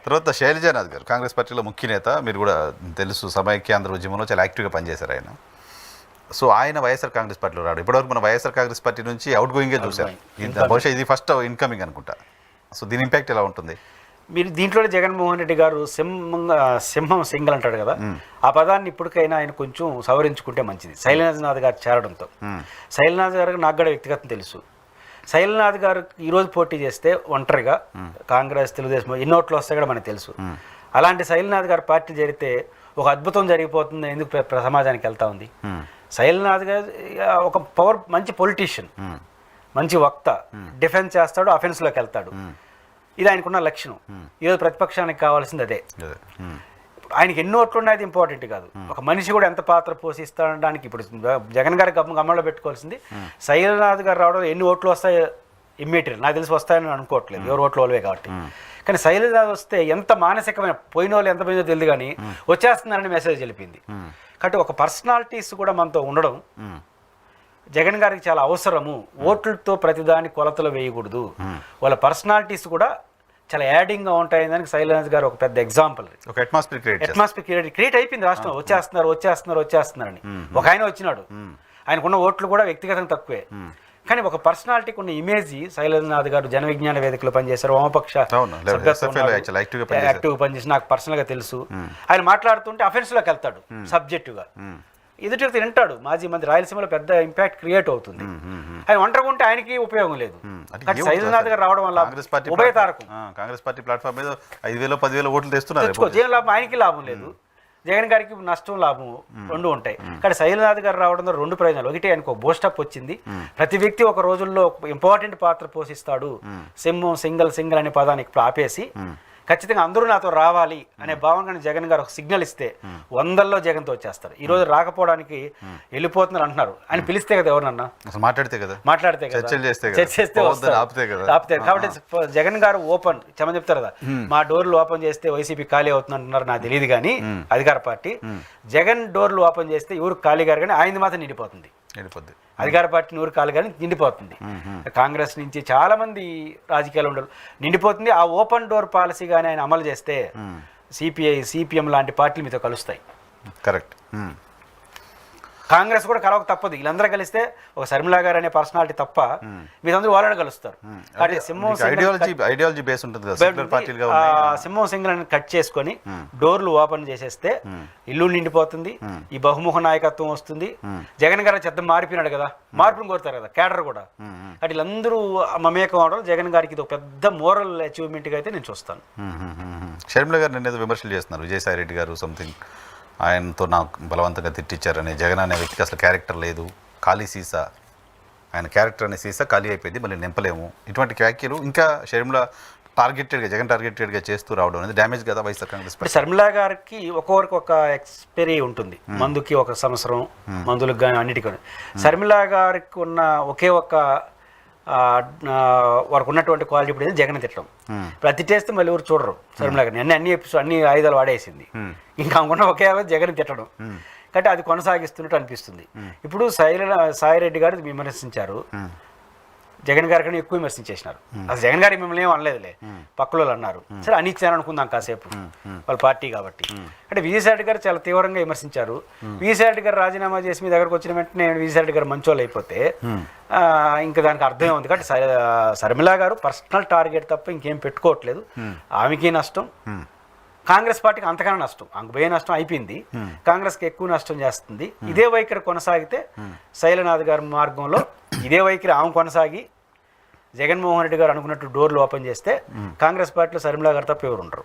తర్వాత శైలజానాథ్ గారు కాంగ్రెస్ పార్టీలో ముఖ్య నేత, మీరు కూడా తెలుసు సమైక్యాంధ్ర ఉద్యమంలో చాలా యాక్టివ్గా పనిచేశారు ఆయన. సో ఆయన వైఎస్ఆర్ కాంగ్రెస్ పార్టీలో రాడు. ఇప్పటివరకు మన వైఎస్ఆర్ కాంగ్రెస్ పార్టీ నుంచి అవుట్ గోయింగే చూసాం. బహుశా ఇది ఫస్ట్ ఇన్కమింగ్ అనుకుంటా. సో దీని ఇంపాక్ట్ ఎలా ఉంటుంది? మీరు దీంట్లో జగన్మోహన్ రెడ్డి గారు సింహం సింగల్ అంటాడు కదా, ఆ పదాన్ని ఇప్పటికైనా ఆయన కొంచెం సవరించుకుంటే మంచిది. శైలనాథ్ గారు చేరడంతో శైలనాథ్ గారికి నాకు కూడా వ్యక్తిగతం తెలుసు. శైలనాథ్ గారు ఈరోజు పోటీ చేస్తే ఒంటరిగా కాంగ్రెస్ తెలుగుదేశం ఎన్ని ఓట్లు వస్తాయి కూడా మనకు తెలుసు. అలాంటి శైలనాథ్ గారు పార్టీ జరిగితే ఒక అద్భుతం జరిగిపోతుంది. ఎందుకు సమాజానికి వెళ్తా ఉంది? శైలనాథ్ గారు ఒక మంచి పొలిటీషియన్, మంచి వక్త, డిఫెన్స్ చేస్తాడు, అఫెన్స్లోకి వెళ్తాడు. ఇది ఆయనకున్న లక్షణం. ఈరోజు ప్రతిపక్షానికి కావాల్సింది అదే. ఆయనకి ఎన్ని ఓట్లు ఉన్నాయి అది ఇంపార్టెంట్ కాదు, ఒక మనిషి కూడా ఎంత పాత్ర పోషిస్తాడానికి. ఇప్పుడు జగన్ గారి గమనంలో పెట్టుకోవాల్సింది శైలనాథ్ గారు రావడం ఎన్ని ఓట్లు వస్తాయో ఇమ్మీడియట్ నాకు తెలిసి వస్తాయని అనుకోవట్లేదు, ఎవరు ఓట్లు వాళ్ళవే కాబట్టి. కానీ శైలనాథ్ వస్తే ఎంత మానసికమైన పోయిన వాళ్ళు ఎంత పోయిందో తెలియదు కానీ వచ్చేస్తున్నారని మెసేజ్ తెలిపింది. కాబట్టి ఒక పర్సనాలిటీస్ కూడా మనతో ఉండడం జగన్ గారికి చాలా అవసరము. ఓట్లతో ప్రతిదాని కొలతలు వేయకూడదు, వాళ్ళ పర్సనాలిటీస్ కూడా చాలా యాడింగ్గా ఉంటాయి. దానికి శైలనాథ్ గారు ఒక పెద్ద ఎగ్జాంపుల్. ఒక అట్మాస్ఫియర్ క్రియేట్ అయిపోయింది రాష్ట్రంలో. వచ్చేస్తున్నారని ఒక ఆయన వచ్చినాడు, ఆయనకున్న ఓట్లు కూడా వ్యక్తిగతంగా తక్కువే. కానీ ఒక పర్సనాలిటీకి ఉన్న ఇమేజ్ శైలనాథ్ గారు జన విజ్ఞాన వేదికలో పనిచేశారు, వామపక్ష యాక్టివ్గా పనిచేసి నాకు పర్సనల్గా తెలుసు. ఆయన మాట్లాడుతుంటే అఫెన్స్లోకి వెళ్తాడు, సబ్జెక్టుగా ఎదుటి వింటాడు. మాజీ మంత్రి రాయలసీమలో పెద్ద ఇంపాక్ట్ క్రియేట్ అవుతుంది. ఆయన ఒంటరిగా ఉంటే ఆయనకి ఉపయోగం లేదు. శైలనాథ్ గారు రావడం వల్ల ఉభయతారకం. కాంగ్రెస్ పార్టీ ప్లాట్ఫామ్ మీద 5,000 10,000 ఓట్లు తెస్తున్నారు. లాభం ఆయనకి లాభం లేదు, జగన్ గారికి నష్టం లాభం రెండు ఉంటాయి. కానీ శైలనాథ్ గారు రావడంలో రెండు ప్రయోజనాలు. ఒకటి ఆయనకు ఒక బూస్టప్ వచ్చింది. ప్రతి వ్యక్తి ఒక రోజుల్లో ఇంపార్టెంట్ పాత్ర పోషిస్తాడు. సింగల్ అనే పదానికి ఆపేసి ఖచ్చితంగా అందరూ నాతో రావాలి అనే భావన జగన్ గారు ఒక సిగ్నల్ ఇస్తే 100లో జగన్తో వచ్చేస్తారు. ఈ రోజు రాకపోవడానికి వెళ్ళిపోతున్నారు అంటున్నారు. ఆయన పిలిస్తే కదా ఎవరినన్నా మాట్లాడితే కదా ఆపితే. కాబట్టి జగన్ గారు ఓపెన్ చెప్తారు కదా, మా డోర్లు ఓపెన్ చేస్తే వైసీపీ ఖాళీ అవుతుంది అంటున్నారు. నాకు తెలియదు కానీ అధికార పార్టీ జగన్ డోర్లు ఓపెన్ చేస్తే ఎవరు ఖాళీ గారు కానీ ఆయనది మాత్రం నిండిపోతుంది. అధికార పార్టీ నూరు కాలు కానీ నిండిపోతుంది. కాంగ్రెస్ నుంచి చాలా మంది రాజకీయాలు ఉండరు, నిండిపోతుంది. ఆ ఓపెన్ డోర్ పాలసీ కానీ ఆయన అమలు చేస్తే సిపిఐ సిపిఎం లాంటి పార్టీలు మీతో కలుస్తాయి. కరెక్ట్. కాంగ్రెస్ కూడా కలవక తప్పదు. వీళ్ళందరూ కలిస్తే ఒక శర్మిలా గారు అనే పర్సనాలిటీ తప్ప మీరందరూ వాళ్ళని కలుస్తారు. సింహం సింగల్ అని కట్ చేసుకొని డోర్లు ఓపెన్ చేసేస్తే ఇల్లు నిండిపోతుంది. ఈ బహుముఖ నాయకత్వం వస్తుంది. జగన్ గారు చెత్త మారిపోయినాడు కదా, మార్పును కోరుతారు కదా కేడర్ కూడా. అటు వీళ్ళందరూ మమేకం అవడం జగన్ గారికి ఇది ఒక పెద్ద మోరల్ అచీవ్మెంట్గా అయితే నేను చూస్తాను. షర్మిల గారు నిన్న విమర్శలు చేస్తున్నారు, విజయసాయి రెడ్డి గారు సంథింగ్ ఆయనతో నాకు బలవంతంగా తిట్టించారని. జగన్ అనే వ్యక్తికి అసలు క్యారెక్టర్ లేదు, ఖాళీ సీసా, ఆయన క్యారెక్టర్ అనే సీసా ఖాళీ అయిపోయింది, మళ్ళీ నింపలేము. ఇటువంటి వ్యాఖ్యలు ఇంకా షర్మిల జగన్ టార్గెటెడ్గా చేస్తూ రావడం అనేది డ్యామేజ్ కదా వైఎస్ఆర్ కాంగ్రెస్ పార్టీ. షర్మిల గారికి ఒక్కొక్కరికి ఒక ఎక్స్పైరీ ఉంటుంది. మందుకి 1 సంవత్సరం, మందులకు కానీ అన్నిటికీ. షర్మిల గారికి ఉన్న ఒకే ఒక వారికి ఉన్నటువంటి క్వాలిటీ ఇప్పుడు జగన్ తిట్టడం. ప్రతి టేస్తే మళ్ళీ ఎవరు చూడరు షర్మిల గారిని. అన్ని ఆయుధాలు వాడేసింది. ఇంకా అనుకున్న ఒకే జగన్ తిట్టడం. కాబట్టి అది కొనసాగిస్తున్నట్టు అనిపిస్తుంది. ఇప్పుడు సాయి రెడ్డి గారు విమర్శించారు, జగన్ గారి కన్నా ఎక్కువ విమర్శించేసినారు. అసలు జగన్ గారికి మిమ్మల్ని ఏం అనలేదులే, పక్కలో అన్నారు. సరే అనిచ్చారు అనుకుందాం కాసేపు, వాళ్ళ పార్టీ కాబట్టి. అంటే విజయసాయి రెడ్డి గారు చాలా తీవ్రంగా విమర్శించారు. విజయసాయి రెడ్డి గారు రాజీనామా చేసి మీ దగ్గరకు వచ్చిన వెంటనే విజయసాయి రెడ్డి గారు మంచోళ్ళు అయిపోతే ఇంకా దానికి అర్థమే ఉంది. కాబట్టి షర్మిల గారు పర్సనల్ టార్గెట్ తప్ప ఇంకేం పెట్టుకోవట్లేదు. ఆమెకి నష్టం, కాంగ్రెస్ పార్టీకి అంతకన్నా నష్టం. పోయే నష్టం అయిపోయింది, కాంగ్రెస్కి ఎక్కువ నష్టం చేస్తుంది. ఇదే వైఖరి కొనసాగితే శైలనాథ్ గారి మార్గంలో ఇదే వైఖరి ఆమె కొనసాగి జగన్మోహన్ రెడ్డి గారు అనుకున్నట్టు డోర్లు ఓపెన్ చేస్తే కాంగ్రెస్ పార్టీలో షర్మిల గారు తప్ప ఎవరు ఉండరు.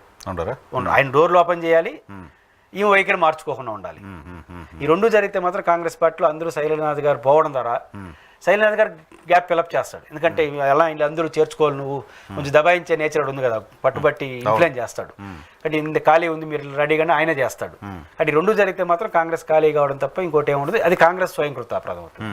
ఆయన డోర్లు ఓపెన్ చేయాలి, ఈ వైఖరి మార్చుకోకుండా ఉండాలి. ఈ రెండు జరిగితే మాత్రం కాంగ్రెస్ పార్టీలో అందరూ శైలనాథ్ గారు పోవడం ద్వారా శైలనాథ్ గారు గ్యాప్ ఫిలప్ చేస్తాడు. ఎందుకంటే ఎలా వీళ్ళందరూ చేర్చుకోవాలి, నువ్వు కొంచెం దబాయించే నేచర్ ఉంది కదా, పట్టుబట్టి ఇన్ఫ్లుయెన్స్ చేస్తాడు. అంటే ఇంత ఖాళీ ఉంది మీరు రెడీగానే ఆయన చేస్తాడు. అంటే రెండు జరిగితే మాత్రం కాంగ్రెస్ ఖాళీ కావడం తప్ప ఇంకోటి ఏముండదు. అది కాంగ్రెస్ స్వయంకృత అపరాధం అవుతుంది.